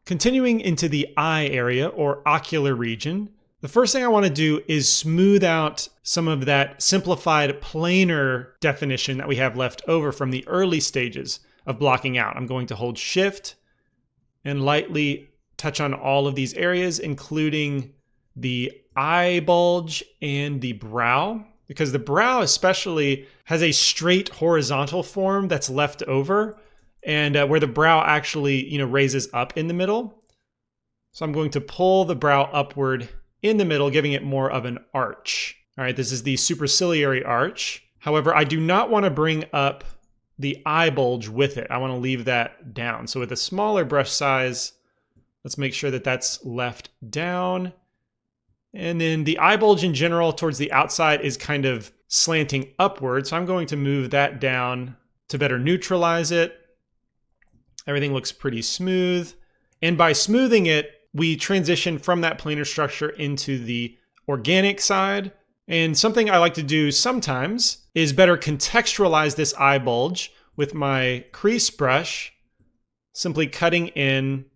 Continuing into the eye area or ocular region, the first thing I want to do is smooth out some of that simplified planar definition that we have left over from the early stages of blocking out. I'm going to hold Shift and lightly touch on all of these areas, including the eye bulge and the brow, because the brow especially has a straight horizontal form that's left over, and where the brow actually, raises up in the middle. So I'm going to pull the brow upward in the middle, giving it more of an arch. All right, this is the superciliary arch. However, I do not want to bring up the eye bulge with it. I want to leave that down. So with a smaller brush size, let's make sure that that's left down. And then the eye bulge in general towards the outside is kind of slanting upward. So I'm going to move that down to better neutralize it. Everything looks pretty smooth. And by smoothing it, we transition from that planar structure into the organic side. And something I like to do sometimes is better contextualize this eye bulge with my crease brush, simply cutting in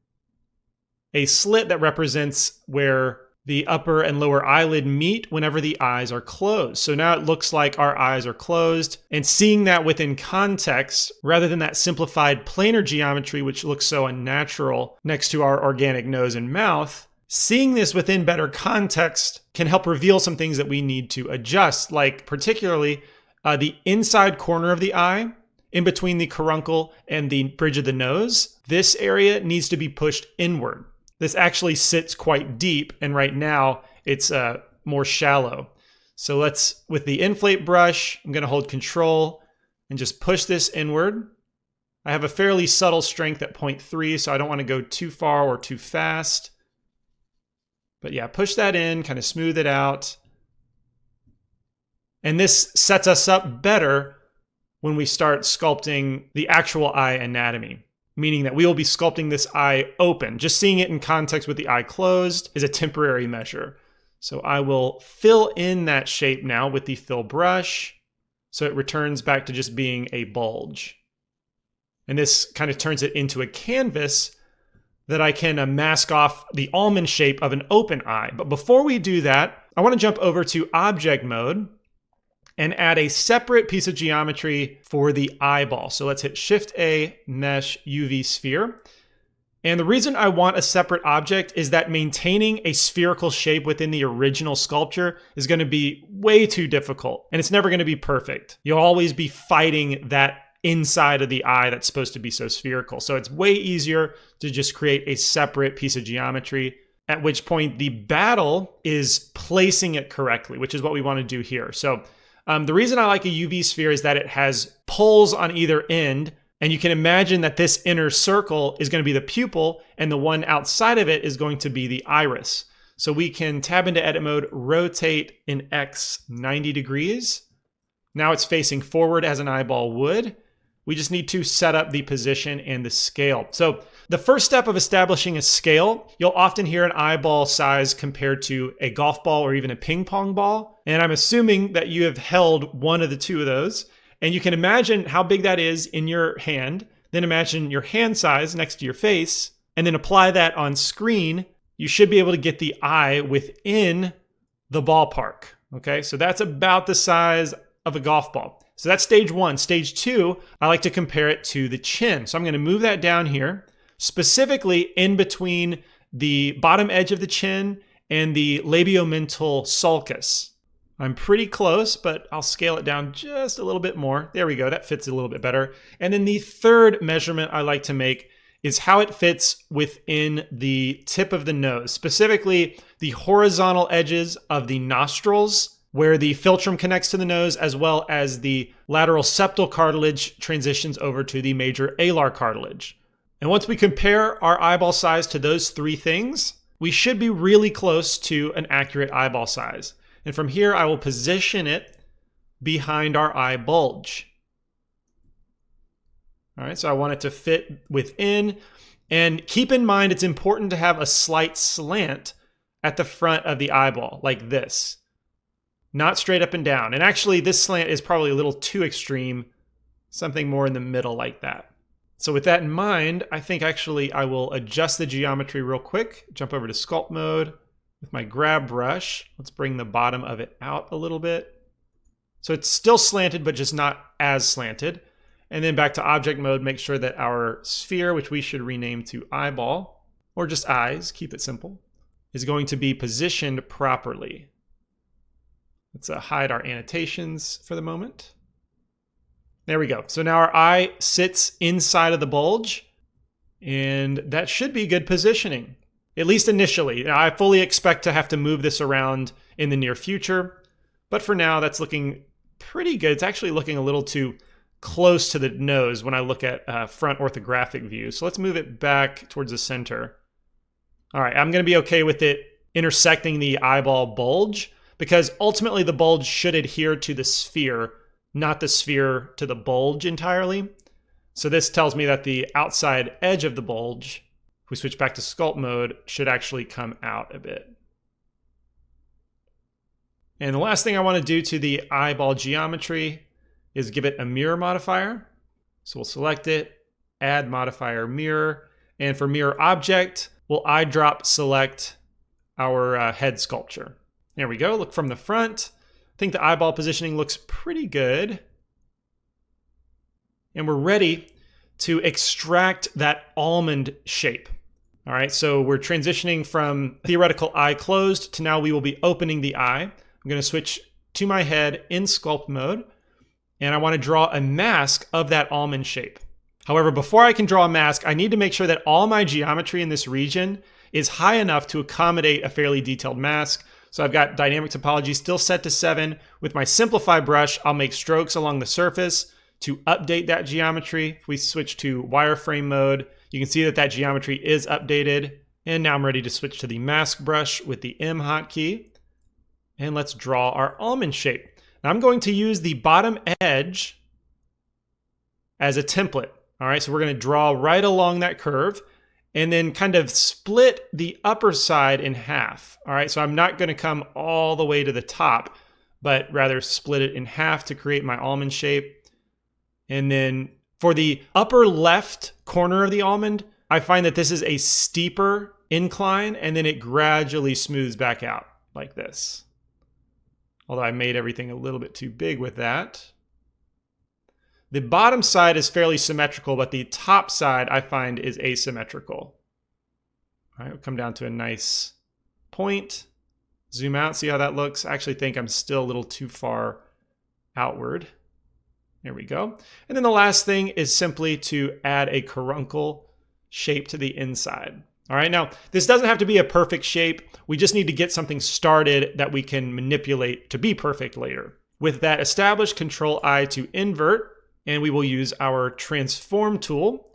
a slit that represents where the upper and lower eyelid meet whenever the eyes are closed. So now it looks like our eyes are closed, and seeing that within context rather than that simplified planar geometry, which looks so unnatural next to our organic nose and mouth, seeing this within better context can help reveal some things that we need to adjust, like particularly the inside corner of the eye, in between the caruncle and the bridge of the nose. This area needs to be pushed inward. This actually sits quite deep, and right now it's more shallow. So with the inflate brush, I'm going to hold Control and just push this inward. I have a fairly subtle strength at 0.3, so I don't want to go too far or too fast. But yeah, push that in, kind of smooth it out. And this sets us up better when we start sculpting the actual eye anatomy, meaning that we will be sculpting this eye open. Just seeing it in context with the eye closed is a temporary measure. So I will fill in that shape now with the fill brush, so it returns back to just being a bulge. And this kind of turns it into a canvas that I can mask off the almond shape of an open eye. But before we do that, I want to jump over to object mode and add a separate piece of geometry for the eyeball. So let's hit Shift A, Mesh, UV Sphere. And the reason I want a separate object is that maintaining a spherical shape within the original sculpture is going to be way too difficult, and it's never going to be perfect. You'll always be fighting that inside of the eye that's supposed to be so spherical. So it's way easier to just create a separate piece of geometry, at which point the battle is placing it correctly, which is what we want to do here. So the reason I like a UV sphere is that it has poles on either end, and you can imagine that this inner circle is going to be the pupil, and the one outside of it is going to be the iris. So we can tab into edit mode, rotate in X 90 degrees. Now it's facing forward as an eyeball would. We just need to set up the position and the scale. So the first step of establishing a scale, you'll often hear an eyeball size compared to a golf ball or even a ping pong ball. And I'm assuming that you have held one of the two of those. And you can imagine how big that is in your hand. Then imagine your hand size next to your face, and then apply that on screen. You should be able to get the eye within the ballpark. Okay, so that's about the size of a golf ball. So that's stage one. Stage two, I like to compare it to the chin. So I'm going to move that down here, specifically in between the bottom edge of the chin and the labiomental sulcus. I'm pretty close, but I'll scale it down just a little bit more. There we go. That fits a little bit better. And then the third measurement I like to make is how it fits within the tip of the nose, specifically the horizontal edges of the nostrils, where the philtrum connects to the nose, as well as the lateral septal cartilage transitions over to the major alar cartilage. And once we compare our eyeball size to those three things, we should be really close to an accurate eyeball size. And from here, I will position it behind our eye bulge. All right, so I want it to fit within. And keep in mind, it's important to have a slight slant at the front of the eyeball, like this. Not straight up and down. And actually, this slant is probably a little too extreme. Something more in the middle like that. So with that in mind, I think actually I will adjust the geometry real quick. Jump over to sculpt mode with my grab brush. Let's bring the bottom of it out a little bit. So it's still slanted, but just not as slanted. And then back to object mode, make sure that our sphere, which we should rename to eyeball, or just eyes, keep it simple, is going to be positioned properly. Let's hide our annotations for the moment. There we go. So now our eye sits inside of the bulge, and that should be good positioning, at least initially. Now, I fully expect to have to move this around in the near future, but for now, that's looking pretty good. It's actually looking a little too close to the nose when I look at front orthographic view. So let's move it back towards the center. All right, I'm going to be okay with it intersecting the eyeball bulge, because ultimately the bulge should adhere to the sphere, not the sphere to the bulge entirely. So this tells me that the outside edge of the bulge, if we switch back to sculpt mode, should actually come out a bit. And the last thing I want to do to the eyeball geometry is give it a mirror modifier. So we'll select it, add modifier mirror, and for mirror object, we'll eyedrop select our head sculpture. There we go. Look from the front. I think the eyeball positioning looks pretty good. And we're ready to extract that almond shape. All right, so we're transitioning from theoretical eye closed to now we will be opening the eye. I'm going to switch to my head in sculpt mode, and I want to draw a mask of that almond shape. However, before I can draw a mask, I need to make sure that all my geometry in this region is high enough to accommodate a fairly detailed mask. So I've got dynamic topology still set to 7. With my simplify brush, I'll make strokes along the surface to update that geometry. If we switch to wireframe mode, you can see that that geometry is updated. And now I'm ready to switch to the mask brush with the M hotkey. And let's draw our almond shape. Now I'm going to use the bottom edge as a template. All right, so we're going to draw right along that curve and then kind of split the upper side in half. All right, so I'm not going to come all the way to the top, but rather split it in half to create my almond shape. And then for the upper left corner of the almond, I find that this is a steeper incline, and then it gradually smooths back out like this. Although I made everything a little bit too big with that. The bottom side is fairly symmetrical, but the top side I find is asymmetrical. All right, we'll come down to a nice point. Zoom out, see how that looks. I actually think I'm still a little too far outward. There we go. And then the last thing is simply to add a caruncle shape to the inside. All right, now this doesn't have to be a perfect shape. We just need to get something started that we can manipulate to be perfect later. With that established, Control I to invert, and we will use our transform tool.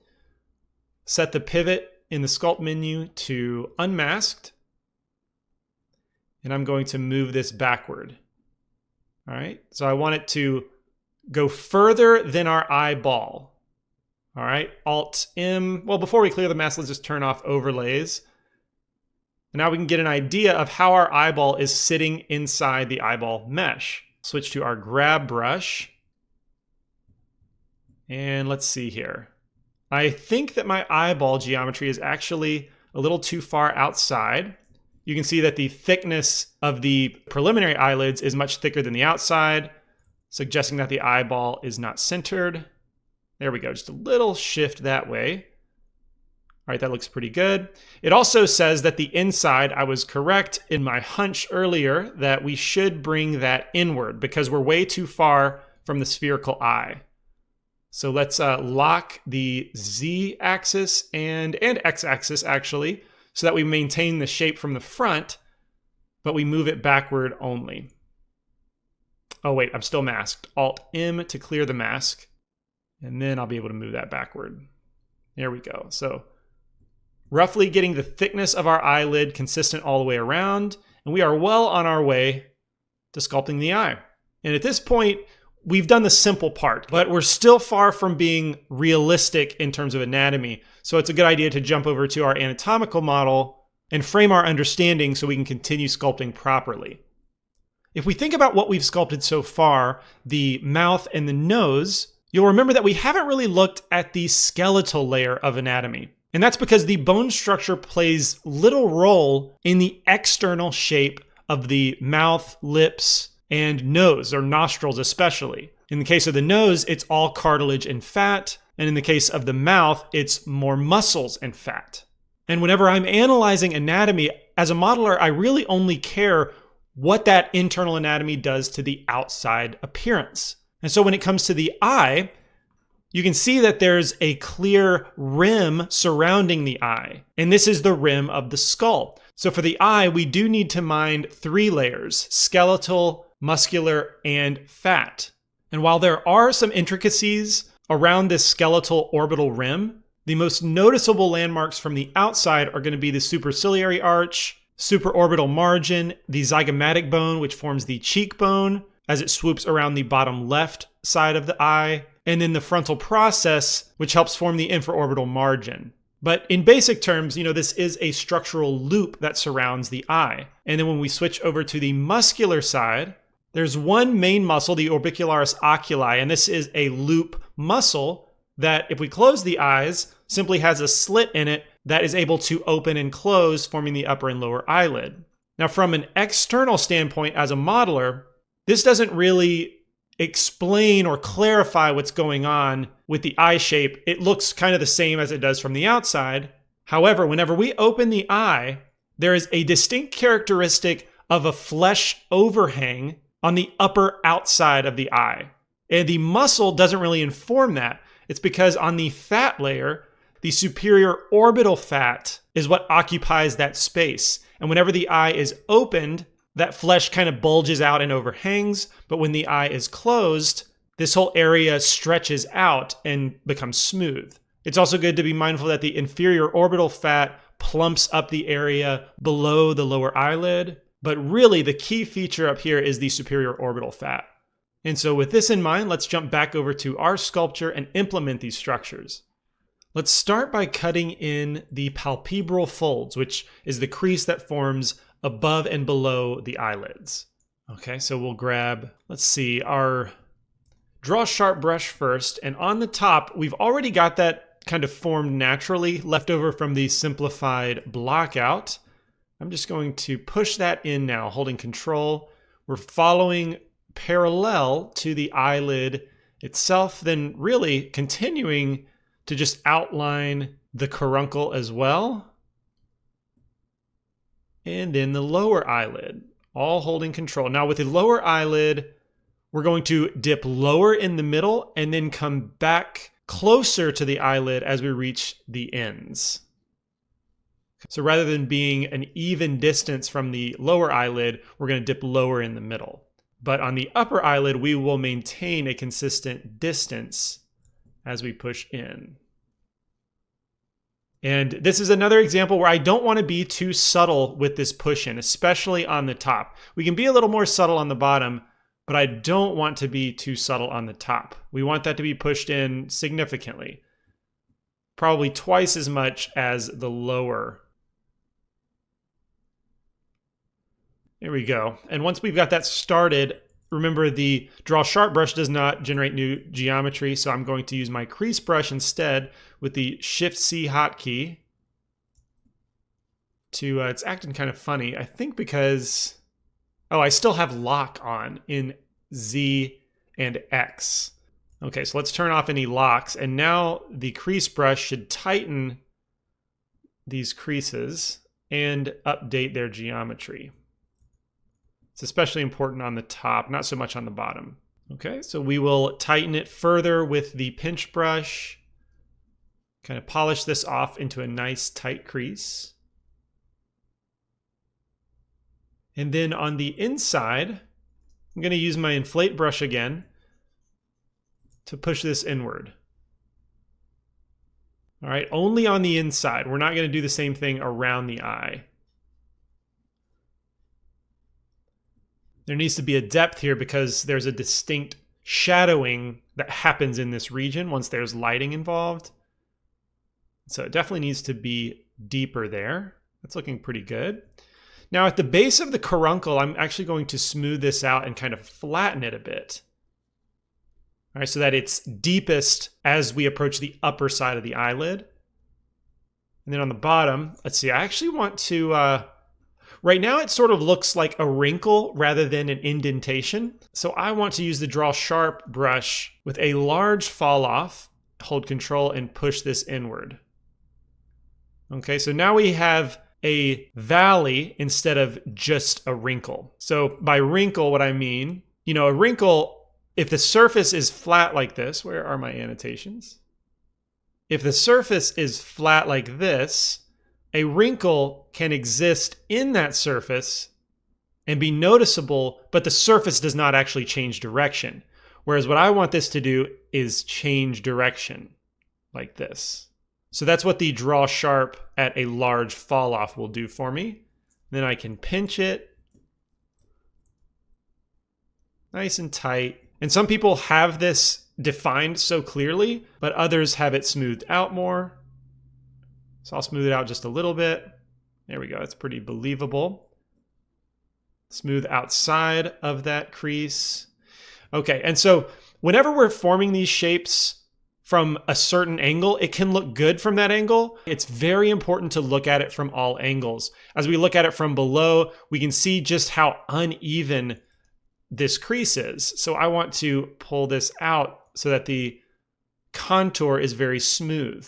Set the pivot in the sculpt menu to unmasked. And I'm going to move this backward. All right, so I want it to go further than our eyeball. All right, Alt M. Well, before we clear the mask, let's just turn off overlays. And now we can get an idea of how our eyeball is sitting inside the eyeball mesh. Switch to our grab brush. And let's see here. I think that my eyeball geometry is actually a little too far outside. You can see that the thickness of the preliminary eyelids is much thicker than the outside, suggesting that the eyeball is not centered. There we go, just a little shift that way. All right, that looks pretty good. It also says that the inside, I was correct in my hunch earlier that we should bring that inward because we're way too far from the spherical eye. So let's lock the Z axis and X axis actually, so that we maintain the shape from the front, but we move it backward only. Oh wait, I'm still masked. Alt M to clear the mask. And then I'll be able to move that backward. There we go. So roughly getting the thickness of our eyelid consistent all the way around. And we are well on our way to sculpting the eye. And at this point, we've done the simple part, but we're still far from being realistic in terms of anatomy. So it's a good idea to jump over to our anatomical model and frame our understanding so we can continue sculpting properly. If we think about what we've sculpted so far, the mouth and the nose, you'll remember that we haven't really looked at the skeletal layer of anatomy. And that's because the bone structure plays little role in the external shape of the mouth, lips, and nose, or nostrils especially. In the case of the nose, it's all cartilage and fat. And in the case of the mouth, it's more muscles and fat. And whenever I'm analyzing anatomy, as a modeler, I really only care what that internal anatomy does to the outside appearance. And so when it comes to the eye, you can see that there's a clear rim surrounding the eye. And this is the rim of the skull. So for the eye, we do need to mind 3 layers: skeletal, muscular, and fat. And while there are some intricacies around this skeletal orbital rim, the most noticeable landmarks from the outside are going to be the superciliary arch, supraorbital margin, the zygomatic bone, which forms the cheekbone as it swoops around the bottom left side of the eye, and then the frontal process, which helps form the infraorbital margin. But in basic terms, this is a structural loop that surrounds the eye. And then when we switch over to the muscular side, there's one main muscle, the orbicularis oculi, and this is a loop muscle that, if we close the eyes, simply has a slit in it that is able to open and close, forming the upper and lower eyelid. Now, from an external standpoint as a modeler, this doesn't really explain or clarify what's going on with the eye shape. It looks kind of the same as it does from the outside. However, whenever we open the eye, there is a distinct characteristic of a flesh overhang on the upper outside of the eye. And the muscle doesn't really inform that. It's because on the fat layer, the superior orbital fat is what occupies that space. And whenever the eye is opened, that flesh kind of bulges out and overhangs. But when the eye is closed, this whole area stretches out and becomes smooth. It's also good to be mindful that the inferior orbital fat plumps up the area below the lower eyelid. But really, the key feature up here is the superior orbital fat. And so with this in mind, let's jump back over to our sculpture and implement these structures. Let's start by cutting in the palpebral folds, which is the crease that forms above and below the eyelids. Okay, so we'll grab, let's see, our draw sharp brush first. And on the top, we've already got that kind of formed naturally, left over from the simplified block out. I'm just going to push that in now, holding control. We're following parallel to the eyelid itself, then really continuing to just outline the caruncle as well. And then the lower eyelid, all holding control. Now with the lower eyelid, we're going to dip lower in the middle and then come back closer to the eyelid as we reach the ends. So rather than being an even distance from the lower eyelid, we're going to dip lower in the middle. But on the upper eyelid, we will maintain a consistent distance as we push in. And this is another example where I don't want to be too subtle with this push in, especially on the top. We can be a little more subtle on the bottom, but I don't want to be too subtle on the top. We want that to be pushed in significantly, probably twice as much as the lower. There we go. And once we've got that started, remember the draw sharp brush does not generate new geometry, so I'm going to use my crease brush instead with the Shift-C hotkey. It's acting kind of funny, I think because, I still have lock on in Z and X. Okay, so let's turn off any locks, and now the crease brush should tighten these creases and update their geometry. It's especially important on the top, not so much on the bottom. Okay, so we will tighten it further with the pinch brush. Kind of polish this off into a nice tight crease. And then on the inside, I'm going to use my inflate brush again to push this inward. All right, only on the inside. We're not going to do the same thing around the eye. There needs to be a depth here because there's a distinct shadowing that happens in this region once there's lighting involved. So it definitely needs to be deeper there. That's looking pretty good. Now at the base of the caruncle, I'm actually going to smooth this out and kind of flatten it a bit. All right, so that it's deepest as we approach the upper side of the eyelid. And then on the bottom, let's see, I actually want to, right now it sort of looks like a wrinkle rather than an indentation. So I want to use the Draw Sharp brush with a large fall off, hold Control and push this inward. Okay, so now we have a valley instead of just a wrinkle. So by wrinkle, what I mean, a wrinkle, if the surface is flat like this, where are my annotations? If the surface is flat like this, a wrinkle can exist in that surface and be noticeable, but the surface does not actually change direction. Whereas what I want this to do is change direction like this. So that's what the Draw Sharp at a large fall off will do for me. Then I can pinch it nice and tight. And some people have this defined so clearly, but others have it smoothed out more. So I'll smooth it out just a little bit. There we go, that's pretty believable. Smooth outside of that crease. Okay, and so whenever we're forming these shapes from a certain angle, it can look good from that angle. It's very important to look at it from all angles. As we look at it from below, we can see just how uneven this crease is. So I want to pull this out so that the contour is very smooth.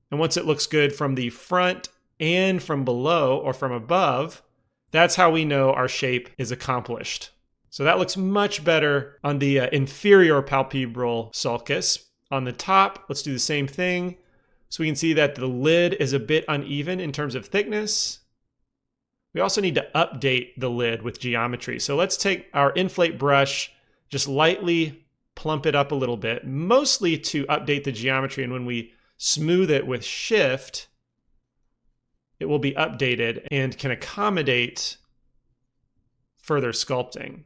And once it looks good from the front and from below or from above, that's how we know our shape is accomplished. So that looks much better on the inferior palpebral sulcus. On the top, let's do the same thing. So we can see that the lid is a bit uneven in terms of thickness. We also need to update the lid with geometry. So let's take our inflate brush, just lightly plump it up a little bit, mostly to update the geometry. And when we smooth it with Shift, it will be updated and can accommodate further sculpting.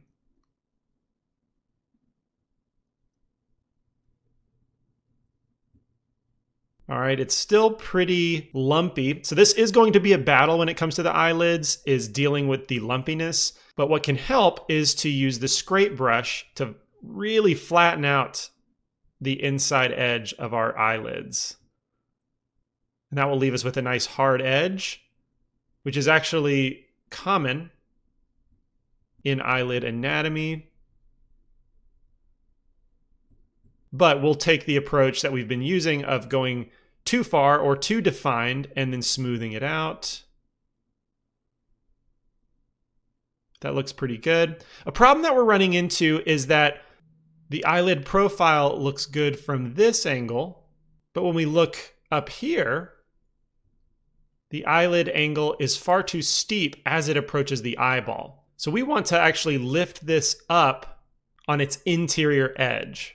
All right, it's still pretty lumpy. So this is going to be a battle when it comes to the eyelids, is dealing with the lumpiness. But what can help is to use the scrape brush to really flatten out the inside edge of our eyelids. And that will leave us with a nice hard edge, which is actually common in eyelid anatomy. But we'll take the approach that we've been using of going too far or too defined and then smoothing it out. That looks pretty good. A problem that we're running into is that the eyelid profile looks good from this angle, but when we look up here, the eyelid angle is far too steep as it approaches the eyeball. So we want to actually lift this up on its interior edge.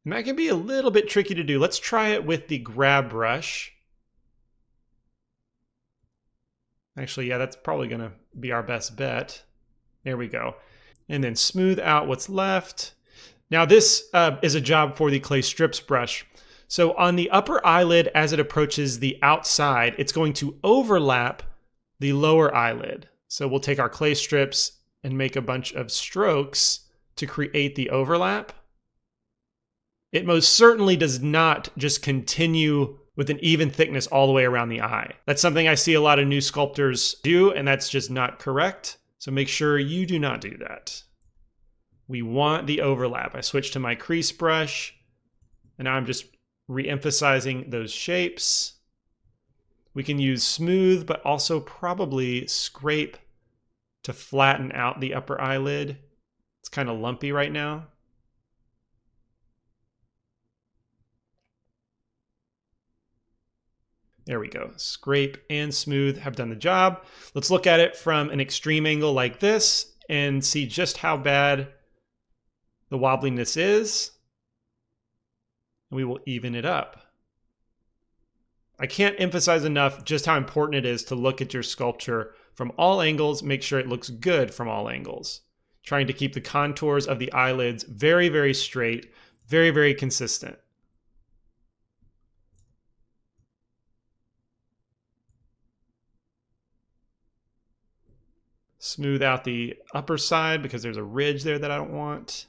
And that can be a little bit tricky to do. Let's try it with the grab brush. Actually, yeah, that's probably gonna be our best bet. There we go. And then smooth out what's left. Now this is a job for the clay strips brush. So on the upper eyelid, as it approaches the outside, it's going to overlap the lower eyelid. So we'll take our clay strips and make a bunch of strokes to create the overlap. It most certainly does not just continue with an even thickness all the way around the eye. That's something I see a lot of new sculptors do, and that's just not correct. So make sure you do not do that. We want the overlap. I switch to my crease brush, and now I'm just re-emphasizing those shapes. We can use smooth, but also probably scrape to flatten out the upper eyelid. It's kind of lumpy right now. There we go. Scrape and smooth have done the job. Let's look at it from an extreme angle like this and see just how bad the wobbliness is. And we will even it up. I can't emphasize enough just how important it is to look at your sculpture from all angles, make sure it looks good from all angles. Trying to keep the contours of the eyelids very, very straight, very, very consistent. smooth out the upper side because there's a ridge there that I don't want.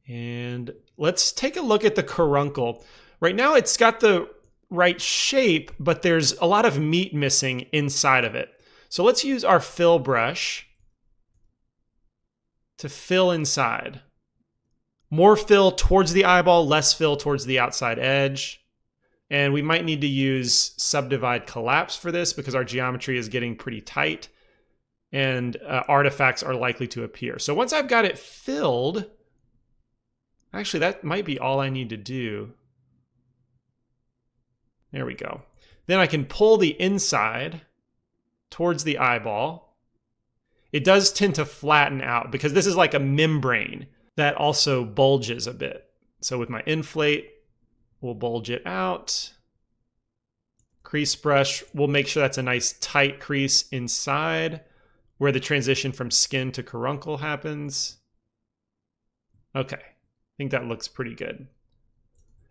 And let's take a look at the caruncle. Right now it's got the right shape, but there's a lot of meat missing inside of it. So let's use our fill brush to fill inside. More fill towards the eyeball, less fill towards the outside edge. And we might need to use subdivide collapse for this because our geometry is getting pretty tight and artifacts are likely to appear. So once I've got it filled, actually that might be all I need to do. There we go. Then I can pull the inside towards the eyeball. It does tend to flatten out because this is like a membrane that also bulges a bit. So with my inflate, we'll bulge it out. Crease brush, we'll make sure that's a nice tight crease inside where the transition from skin to caruncle happens. Okay, I think that looks pretty good.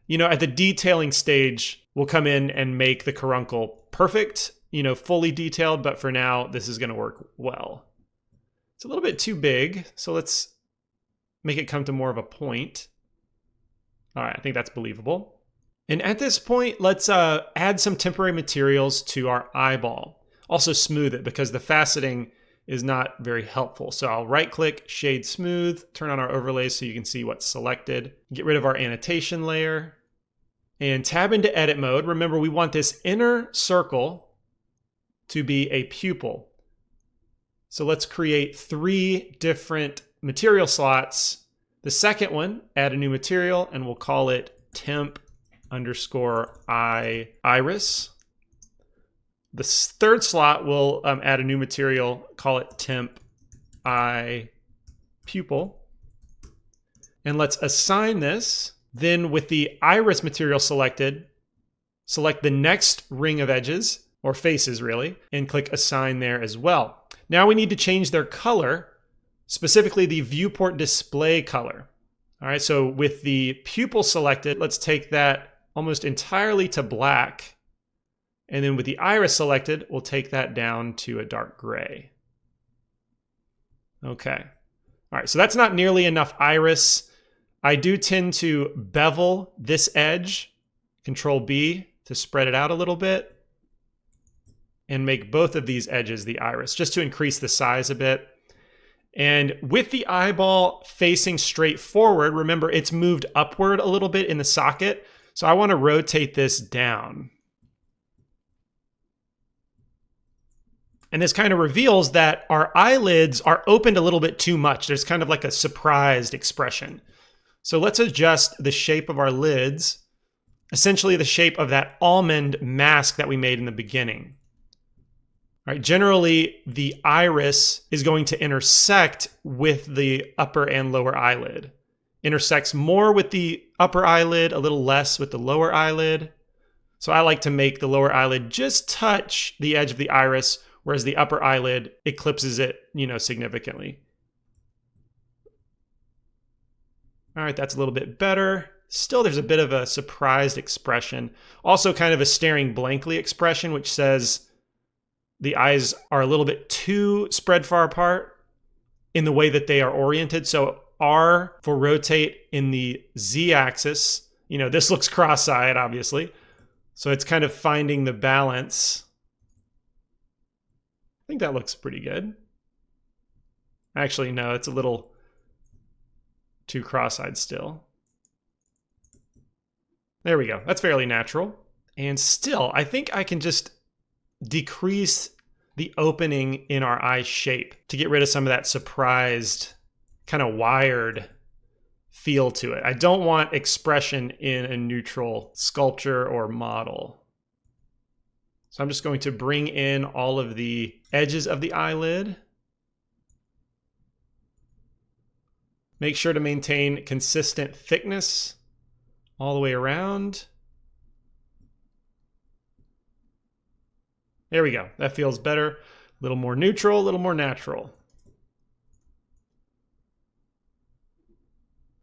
You know, at the detailing stage, we'll come in and make the caruncle perfect, you know, fully detailed, but for now, this is gonna work well. It's a little bit too big, so let's make it come to more of a point. All right, I think that's believable. And at this point, let's add some temporary materials to our eyeball. Also smooth it because the faceting is not very helpful. So I'll right click, shade smooth, turn on our overlays so you can see what's selected. Get rid of our annotation layer and tab into edit mode. Remember, we want this inner circle to be a pupil. So let's create 3 different material slots. The second one, add a new material and we'll call it temp underscore eye iris. The third slot will add a new material, call it temp eye pupil. And let's assign this. Then with the iris material selected, select the next ring of edges, or faces really, and click assign there as well. Now we need to change their color, specifically the viewport display color. All right, so with the pupil selected, let's take that almost entirely to black. And then with the iris selected, we'll take that down to a dark gray. Okay. All right, so that's not nearly enough iris. I do tend to bevel this edge, Control B to spread it out a little bit, and make both of these edges the iris, just to increase the size a bit. And with the eyeball facing straight forward, remember it's moved upward a little bit in the socket, so I want to rotate this down. And this kind of reveals that our eyelids are opened a little bit too much. There's kind of like a surprised expression. So let's adjust the shape of our lids, essentially the shape of that almond mask that we made in the beginning. All right, generally, the iris is going to intersect with the upper and lower eyelid. Intersects more with the upper eyelid, a little less with the lower eyelid. So I like to make the lower eyelid just touch the edge of the iris, whereas the upper eyelid eclipses it, you know, significantly. All right, that's a little bit better. Still, there's a bit of a surprised expression. Also kind of a staring blankly expression, which says the eyes are a little bit too spread far apart in the way that they are oriented. So R for rotate in the Z axis. You know, this looks cross-eyed, obviously. So it's kind of finding the balance. I think that looks pretty good. Actually, no, it's a little too cross-eyed still. There we go. That's fairly natural. And still, I think I can just decrease the opening in our eye shape to get rid of some of that surprised, kind of wired feel to it. I don't want expression in a neutral sculpture or model. So I'm just going to bring in all of the edges of the eyelid. Make sure to maintain consistent thickness all the way around. There we go. That feels better. A little more neutral, a little more natural.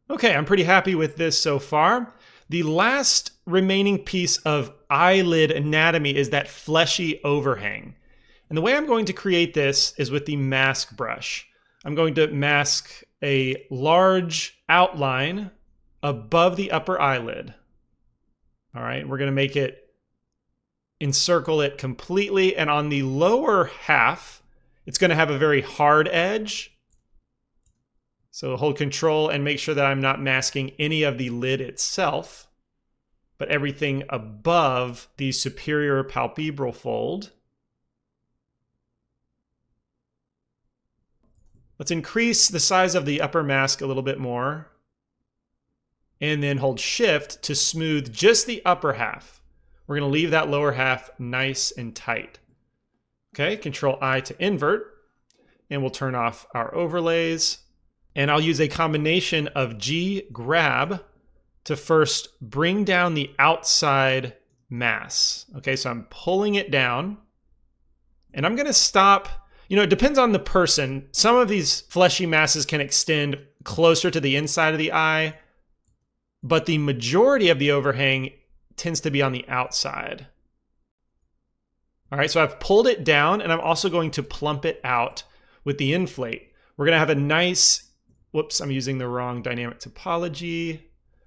Okay, I'm pretty happy with this so far. The last remaining piece of eyelid anatomy is that fleshy overhang. And the way I'm going to create this is with the mask brush. I'm going to mask a large outline above the upper eyelid. All right, we're going to make it, encircle it completely. And on the lower half, it's going to have a very hard edge. So hold Control and make sure that I'm not masking any of the lid itself, but everything above the superior palpebral fold. Let's increase the size of the upper mask a little bit more, and then hold Shift to smooth just the upper half. We're going to leave that lower half nice and tight. Okay, Control I to invert, and we'll turn off our overlays. And I'll use a combination of G grab to first bring down the outside mass. Okay, so I'm pulling it down, and I'm going to stop. You know, it depends on the person. Some of these fleshy masses can extend closer to the inside of the eye, but the majority of the overhang tends to be on the outside. All right, so I've pulled it down, and I'm also going to plump it out with the inflate. We're going to have a nice, whoops, I'm using the wrong dynamic topology.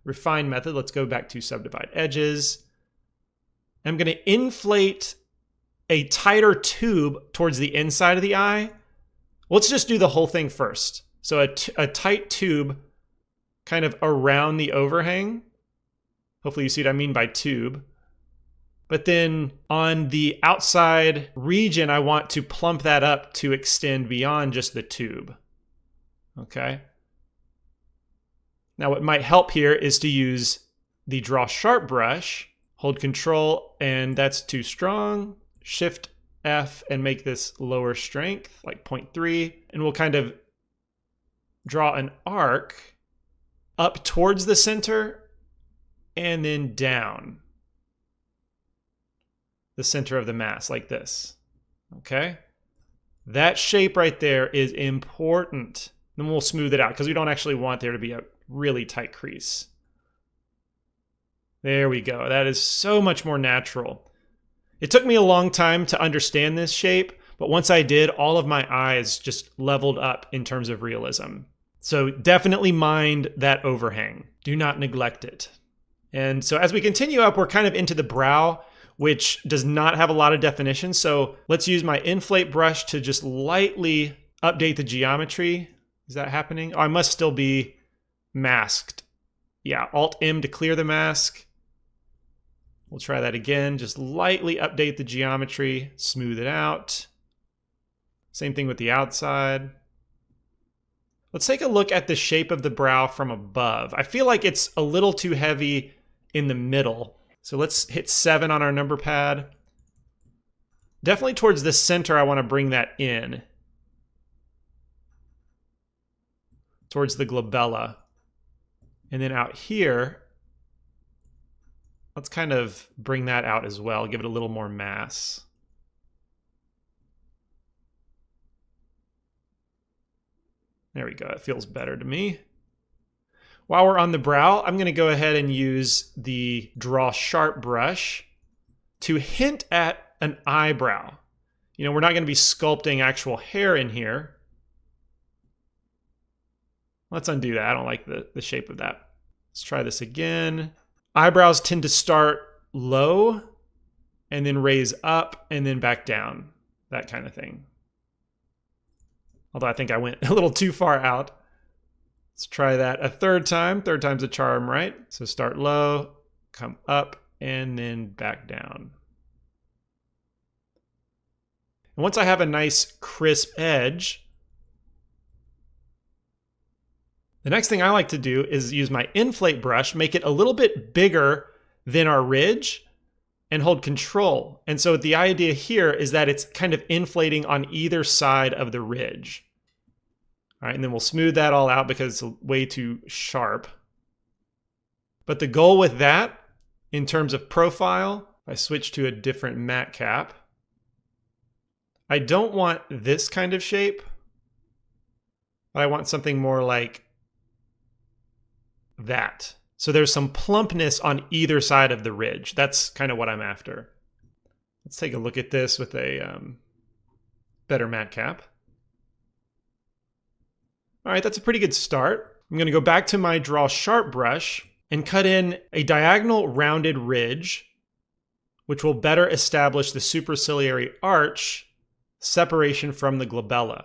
Refine method, let's go back to subdivide edges. I'm going to inflate a tighter tube towards the inside of the eye. Let's just do the whole thing first. So a tight tube kind of around the overhang. Hopefully you see what I mean by tube. But then on the outside region, I want to plump that up to extend beyond just the tube. Okay. Now what might help here is to use the Draw Sharp brush, hold Control, and that's too strong. Shift F and make this lower strength, like 0.3, and we'll kind of draw an arc up towards the center and then down the center of the mass, like this. Okay? That shape right there is important. Then we'll smooth it out because we don't actually want there to be a really tight crease. There we go. That is so much more natural. It took me a long time to understand this shape, but once I did, all of my eyes just leveled up in terms of realism. So definitely mind that overhang. Do not neglect it. And so as we continue up, we're kind of into the brow, which does not have a lot of definition. So let's use my inflate brush to just lightly update the geometry. Is that happening? Oh, I must still be masked. Yeah, Alt-M to clear the mask. We'll try that again. Just lightly update the geometry, smooth it out. Same thing with the outside. Let's take a look at the shape of the brow from above. I feel like it's a little too heavy in the middle. So let's hit 7 on our number pad. Definitely towards the center, I want to bring that in. Towards the glabella. And then out here, let's kind of bring that out as well, give it a little more mass. There we go, it feels better to me. While we're on the brow, I'm gonna go ahead and use the Draw Sharp brush to hint at an eyebrow. You know, we're not gonna be sculpting actual hair in here. Let's undo that, I don't like the shape of that. Let's try this again. Eyebrows tend to start low and then raise up and then back down, that kind of thing. Although I think I went a little too far out. Let's try that a third time. Third time's a charm, right? So start low, come up, and then back down. And once I have a nice crisp edge, the next thing I like to do is use my inflate brush, make it a little bit bigger than our ridge, and hold Control. And so the idea here is that it's kind of inflating on either side of the ridge. All right, and then we'll smooth that all out because it's way too sharp. But the goal with that, in terms of profile, if I switch to a different matte cap, I don't want this kind of shape, but I want something more like that. So there's some plumpness on either side of the ridge. That's kind of what I'm after. Let's take a look at this with a better matcap. All right, that's a pretty good start. I'm going to go back to my Draw Sharp brush and cut in a diagonal rounded ridge, which will better establish the superciliary arch separation from the glabella.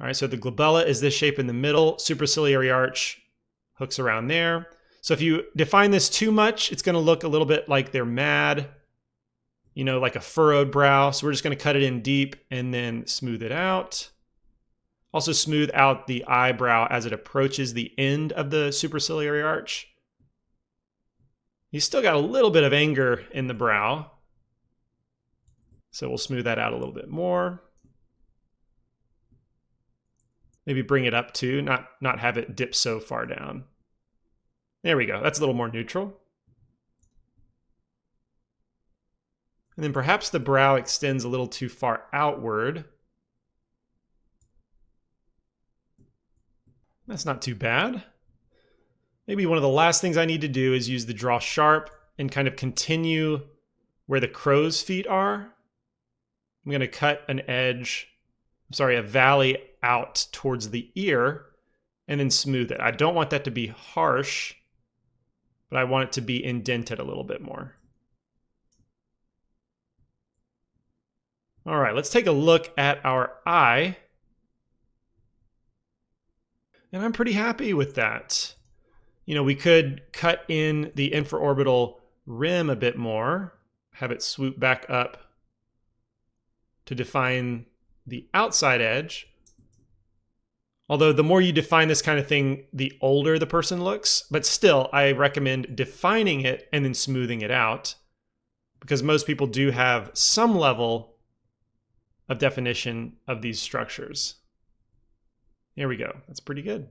All right, so the glabella is this shape in the middle, superciliary arch hooks around there. So if you define this too much, it's going to look a little bit like they're mad, you know, like a furrowed brow. So we're just going to cut it in deep and then smooth it out. Also smooth out the eyebrow as it approaches the end of the superciliary arch. He's still got a little bit of anger in the brow, so we'll smooth that out a little bit more. Maybe bring it up too, not have it dip so far down. There we go, that's a little more neutral. And then perhaps the brow extends a little too far outward. That's not too bad. Maybe one of the last things I need to do is use the Draw Sharp and kind of continue where the crow's feet are. I'm going to cut an edge, a valley out towards the ear and then smooth it. I don't want that to be harsh, but I want it to be indented a little bit more. All right, let's take a look at our eye. And I'm pretty happy with that. You know, we could cut in the infraorbital rim a bit more, have it swoop back up to define the outside edge. Although the more you define this kind of thing, the older the person looks. But still, I recommend defining it and then smoothing it out, because most people do have some level of definition of these structures. Here we go. That's pretty good.